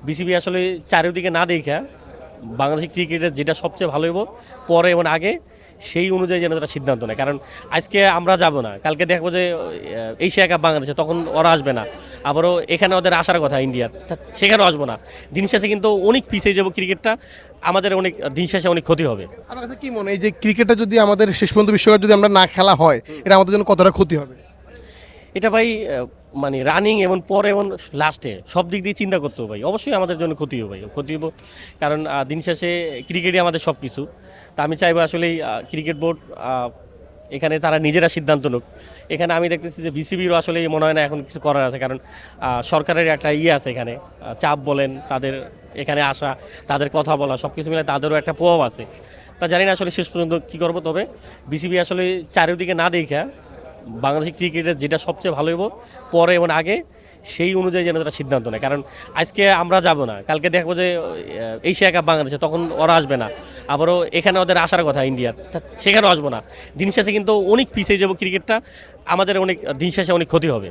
BCB আসলে চারিদিকে না দেখা বাংলাদেশি ক্রিকেটের যেটা সবচেয়ে ভালো হইব পরে এবং আগে সেই অনুযায়ী যেন তারা সিদ্ধান্ত নেয়। কারণ আজকে আমরা যাব না, কালকে দেখবো যে এশিয়া কাপ বাংলাদেশে, তখন ওরা আসবে না। আবারও এখানে ওদের আসার কথা ইন্ডিয়ার, সেখানেও আসবো না। দিন শেষে কিন্তু অনেক পিছিয়ে যাবো ক্রিকেটটা, আমাদের অনেক দিন শেষে অনেক ক্ষতি হবে। আমার কাছে কি মনে হয় এই যে ক্রিকেটটা যদি আমাদের শেষ পর্যন্ত বিশ্বকাপ যদি আমরা না খেলা হয়, এটা আমাদের জন্য কতটা ক্ষতি হবে? এটা ভাই মানে রানিং এবং পরে এবং লাস্টে সব দিক দিয়ে চিন্তা করতে হবে ভাই, অবশ্যই আমাদের জন্য ক্ষতি হবে ভাই, ক্ষতি হবো। কারণ দিন শেষে ক্রিকেটই আমাদের সব কিছু। তা আমি চাইবো আসলেই ক্রিকেট বোর্ড এখানে তারা নিজেরা সিদ্ধান্ত নিক। এখানে আমি দেখতেছি যে বিসিবিরও আসলে মনে হয় না এখন কিছু করার আছে, কারণ সরকারের একটা আছে এখানে, চাপ বলেন, তাদের এখানে আসা, তাদের কথা বলা, সব কিছু মিলে তাদেরও একটা প্রভাব আছে। তা জানি না আসলে শেষ পর্যন্ত কী করবো। তবে বিসিবি আসলে চারিদিকে না দেখা বাংলাদেশি ক্রিকেটের যেটা সবচেয়ে ভালো হইব পরে এবং আগে সেই অনুযায়ী যেন তারা সিদ্ধান্ত নেয়। কারণ আজকে আমরা যাব না, কালকে দেখবো যে এশিয়া কাপ বাংলাদেশে, তখন ওরা আসবে না। আবারও এখানে ওদের আসার কথা ইন্ডিয়ার, সেখানেও আসবো না। দিন শেষে কিন্তু অনেক পিছিয়ে যাবো ক্রিকেটটা, আমাদের অনেক দিন শেষে অনেক ক্ষতি হবে।